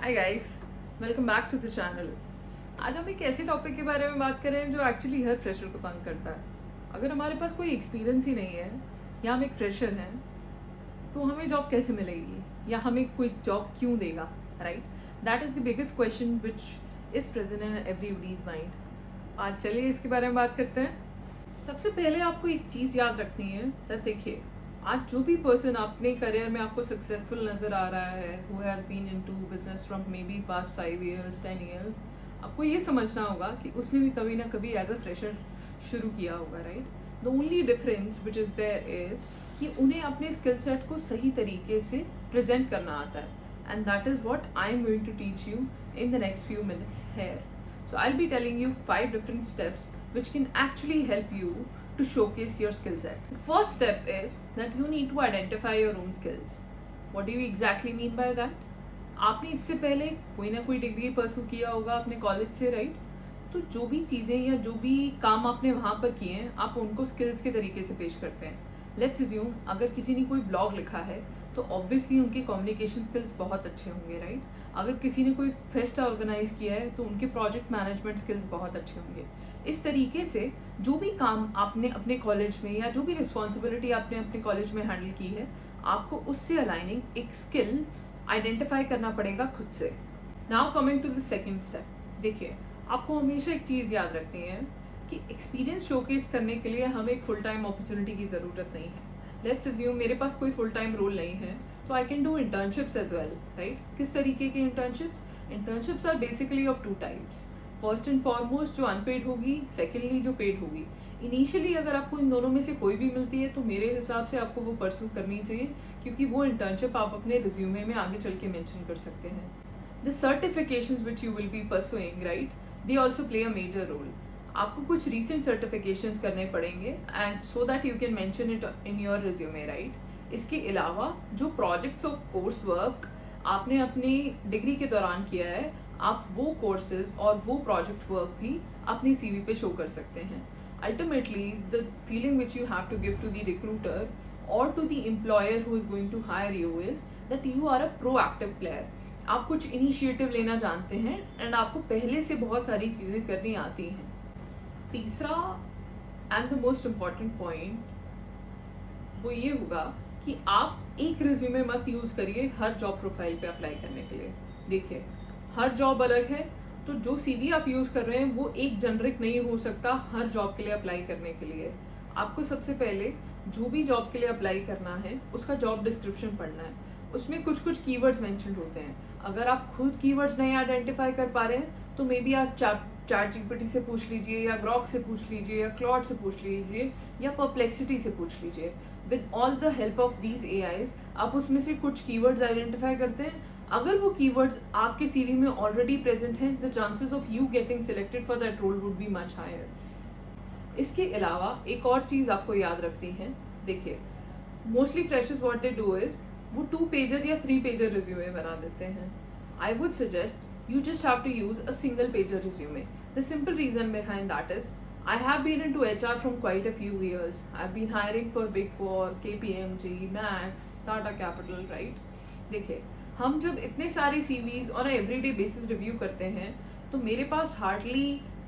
Hi guys, welcome back to the channel. आज हम एक ऐसे टॉपिक के बारे में बात कर रहे हैं जो एक्चुअली हर फ्रेशर को तंग करता है। अगर हमारे पास कोई एक्सपीरियंस ही नहीं है या हम एक फ्रेशर हैं तो हमें जॉब कैसे मिलेगी या हमें कोई जॉब क्यों देगा, right? That is the biggest question which is present in everybody's mind. आज चलिए इसके बारे में बात करते हैं। सबसे पहले आपको एक चीज़ याद रखनी है, तो देखिए, आज जो भी पर्सन अपने करियर में आपको सक्सेसफुल नज़र आ रहा है, who has been into business from maybe past 5 years 10 years, आपको ये समझना होगा कि उसने भी कभी ना कभी एज अ फ्रेशर शुरू किया होगा, right? The only difference which is there is कि उन्हें अपने स्किल सेट को सही तरीके से प्रेजेंट करना आता है, and that is what I am going to teach you in the next few minutes here. So I'll be telling you 5 different steps which can actually help you to showcase your skill set. The first step is that you need to identify your own skills. What do you exactly mean by that? आपने इससे पहले कोई ना कोई degree pursue किया होगा अपने college से, राइट? तो जो भी चीज़ें या जो भी काम आपने वहाँ पर किए हैं, आप उनको स्किल्स के तरीके से पेश करते हैं. लेट्स अज्यूम अगर किसी ने कोई ब्लॉग लिखा है तो ऑब्वियसली उनके कम्युनिकेशन स्किल्स बहुत अच्छे होंगे, राइट? अगर किसी ने कोई फेस्ट ऑर्गेनाइज किया है तो उनके प्रोजेक्ट मैनेजमेंट स्किल्स बहुत अच्छे होंगे. इस तरीके से जो भी काम आपने अपने कॉलेज में या जो भी रिस्पॉन्सिबिलिटी आपने अपने कॉलेज में हैंडल की है, आपको उससे अलाइनिंग एक स्किल आइडेंटिफाई करना पड़ेगा खुद से. Now coming to the second step. देखिए, आपको हमेशा एक चीज़ याद रखनी है कि एक्सपीरियंस शोकेस करने के लिए हमें एक फुल टाइम अपॉर्चुनिटी की ज़रूरत नहीं है. लेट्स अज्यूम मेरे पास कोई फुल टाइम रोल नहीं है, तो I can do internships as well, right? किस तरीके के internships? Internships are basically of 2 types. First and foremost जो अनपेड होगी, सेकेंडली जो पेड होगी. इनिशियली अगर आपको इन दोनों में से कोई भी मिलती है तो मेरे हिसाब से आपको वो परस्यू करनी चाहिए, क्योंकि वो इंटर्नशिप आप अपने रिज्यूमे में आगे चल के मेंशन कर सकते हैं. The certifications which you will be pursuing, right, they also play a major role. आपको कुछ रीसेंट सर्टिफिकेशंस करने पड़ेंगे and so that you can mention it in your resume, right? इसके अलावा जो प्रोजेक्ट्स और कोर्स वर्क आपने अपनी डिग्री के दौरान किया है, आप वो कोर्सेज और वो प्रोजेक्ट वर्क भी अपनी सीवी पे शो कर सकते हैं. Ultimately the feeling which you have to give to the recruiter और to the employer who is going to hire you is that you are a proactive player. आप कुछ initiative लेना जानते हैं एंड आपको पहले से बहुत सारी चीज़ें करनी आती हैं. तीसरा and the most important point वो ये होगा कि आप एक रिज्यूमे मत यूज़ करिए हर जॉब प्रोफाइल पे अप्लाई करने के लिए. देखिए, हर जॉब अलग है, तो जो सीवी आप यूज़ कर रहे हैं वो एक जनरिक नहीं हो सकता हर जॉब के लिए अप्लाई करने के लिए. आपको सबसे पहले जो भी जॉब के लिए अप्लाई करना है उसका जॉब डिस्क्रिप्शन पढ़ना है. उसमें कुछ कुछ कीवर्ड्स मेंशन होते हैं. अगर आप खुद कीवर्ड्स नहीं आइडेंटिफाई कर पा रहे हैं तो मे बी आप चैट जीपीटी से पूछ लीजिए, या ग्रॉक से पूछ लीजिए, या क्लॉड से पूछ लीजिए, या परप्लेक्सिटी से पूछ लीजिए. With all the help of these AIs आप उसमें से कुछ कीवर्ड्स आइडेंटिफाई करते हैं. अगर वो कीवर्ड्स आपके सीवी में ऑलरेडी प्रेजेंट हैं, the chances of you getting selected for that role would be much higher. इसके अलावा एक और चीज़ आपको याद रखनी है. देखिए, mostly freshers what they do is वो 2 पेजर या 3 पेजर रिज्यूमे बना देते हैं. I would suggest you just have to use a single pager resume. The simple reason behind that is I have been into HR from quite a few years. I've been hiring for Big Four, KPMG, Max, Tata Capital, right? देखिए, हम जब इतने सारे CVs on a everyday basis review करते हैं तो मेरे पास hardly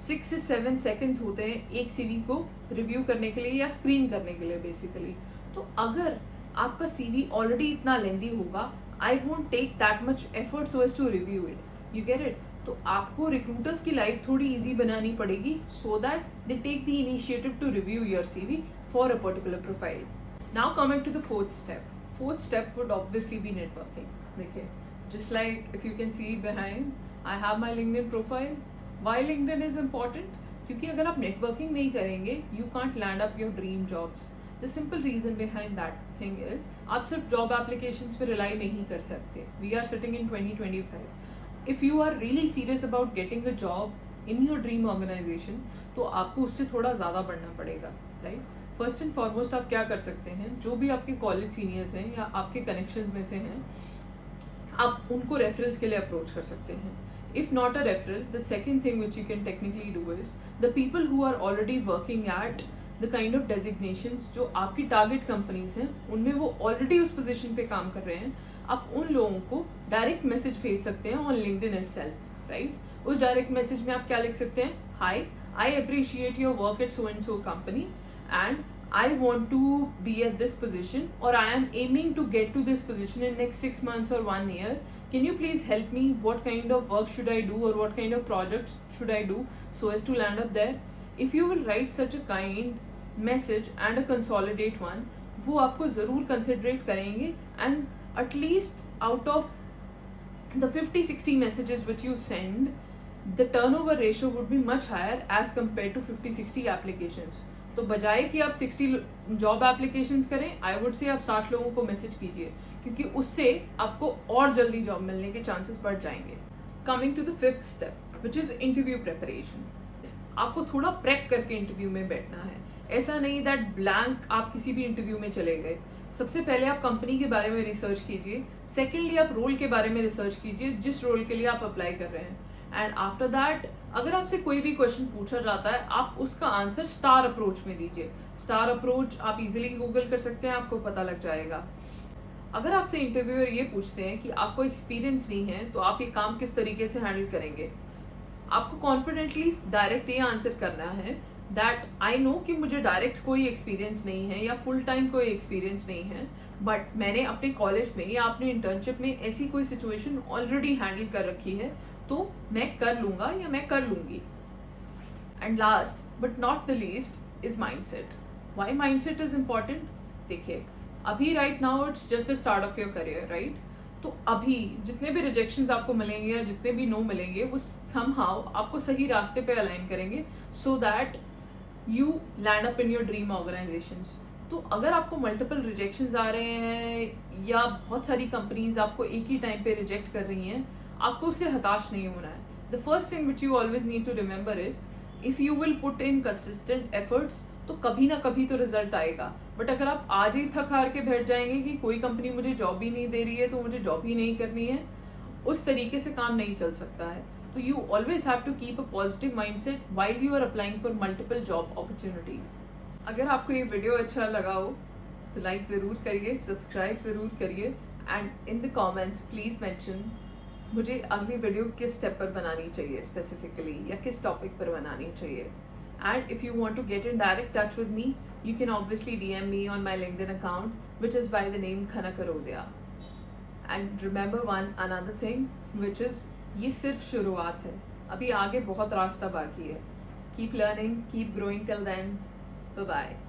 6 से 7 सेकेंड्स होते हैं एक CV को रिव्यू करने के लिए या स्क्रीन करने के लिए बेसिकली. तो अगर आपका CV ऑलरेडी इतना लेंदी होगा, I won't take that much effort so as to review it. You get it? तो आपको रिक्रूटर्स की लाइफ थोड़ी इजी बनानी पड़ेगी so that they take the initiative to review your CV for a particular profile. Now coming to the fourth step would obviously be networking. देखिए, just like if you can see behind I have my LinkedIn profile. Why LinkedIn is important? क्योंकि अगर आप networking नहीं करेंगे you can't land up your dream jobs. The simple reason behind that thing is आप सिर्फ job applications पे rely नहीं कर सकते. We are sitting in 2025. If you are really serious about getting a job in your dream organization, तो आपको उससे थोड़ा ज़्यादा बढ़ना पड़ेगा, राइट? फर्स्ट एंड फॉरमोस्ट आप क्या कर सकते हैं, जो भी आपके कॉलेज सीनियर्स हैं या आपके कनेक्शंस में से हैं, आप उनको रेफरल्स के लिए अप्रोच कर सकते हैं. If not a referral, the second thing which you can technically do is the people who are already working at the kind of designations जो आपकी टारगेट कंपनीज हैं उनमें वो ऑलरेडी उस पोजीशन पे काम कर रहे हैं, आप उन लोगों को डायरेक्ट मैसेज भेज सकते हैं ऑन लिंक्डइन इटसेल्फ, राइट। उस डायरेक्ट मैसेज में आप क्या लिख सकते हैं, high, I appreciate your work at so and so company and I want to be at this position, or I am aiming to get to this position in next 6 months or 1 year. Can you please help me? What kind of work should I do, or what kind of projects should I do so as to land up there? If you will write such a kind message and a consolidate one, वो आपको ज़रूर considerate करेंगे, and at least out of the 50-60 messages which you send, the turnover ratio would be much higher as compared to 50-60 applications. तो बजाय कि आप 60 job applications करें, I would say आप 60 लोगों को मैसेज कीजिए, क्योंकि उससे आपको और जल्दी जॉब मिलने के चांसेस बढ़ जाएंगे। Coming to the fifth step which is interview preparation. आपको थोड़ा प्रेप करके इंटरव्यू में बैठना है। ऐसा नहीं दैट ब्लैंक आप किसी भी इंटरव्यू में चले गए। सबसे पहले आप कंपनी के बारे में रिसर्च कीजिए, सेकेंडली आप रोल के बारे में रिसर्च कीजिए जिस रोल के लिए आप अप्लाई कर रहे हैं, एंड आफ्टर दैट अगर आपसे कोई भी क्वेश्चन पूछा जाता है आप उसका आंसर स्टार अप्रोच में दीजिए। स्टार अप्रोच आप इजीली गूगल कर सकते हैं, आपको पता लग जाएगा। अगर आपसे इंटरव्यूअर ये पूछते हैं कि आपको एक्सपीरियंस नहीं है तो आप ये काम किस तरीके से हैंडल करेंगे, आपको कॉन्फिडेंटली डायरेक्ट ये आंसर करना है दैट आई नो कि मुझे डायरेक्ट कोई एक्सपीरियंस नहीं है या फुल टाइम कोई एक्सपीरियंस नहीं है, बट मैंने अपने कॉलेज में या अपने इंटर्नशिप में ऐसी कोई सिचुएशन ऑलरेडी हैंडल कर रखी है, तो मैं कर लूँगा या मैं कर लूँगी। And last but not the least is mindset. Why mindset is important? देखिए, अभी right now it's just the start of your career, right. तो अभी जितने भी रिजेक्शंस आपको मिलेंगे या जितने भी नो मिलेंगे वो समहाउ आपको सही रास्ते पे अलाइन करेंगे सो that you land up in your dream organisations. तो अगर आपको मल्टीपल रिजेक्शंस आ रहे हैं या बहुत सारी कंपनीज आपको एक ही टाइम पे रिजेक्ट कर रही हैं, आपको उससे हताश नहीं होना है। The first thing which you always need to remember is if you will put in consistent efforts तो कभी ना कभी तो रिजल्ट आएगा। बट अगर आप आज ही थक हार के बैठ जाएंगे कि कोई कंपनी मुझे जॉब ही नहीं दे रही है तो मुझे जॉब ही नहीं करनी है, उस तरीके से काम नहीं चल सकता है। तो you always have to keep a positive mindset while you are applying for multiple job opportunities. अगर आपको ये वीडियो अच्छा लगा हो तो लाइक ज़रूर करिए, सब्सक्राइब ज़रूर करिए, and in the comments please mention मुझे अगली वीडियो किस स्टेप पर बनानी चाहिए स्पेसिफिकली, या किस टॉपिक पर बनानी चाहिए। And if you want to get in direct touch with me, you can obviously DM me on my LinkedIn account, which is by the name Khanak Arodya. And remember another thing, which is ये सिर्फ शुरुआत है, अभी आगे बहुत रास्ता बाकी है। Keep learning, keep growing till then. Bye bye.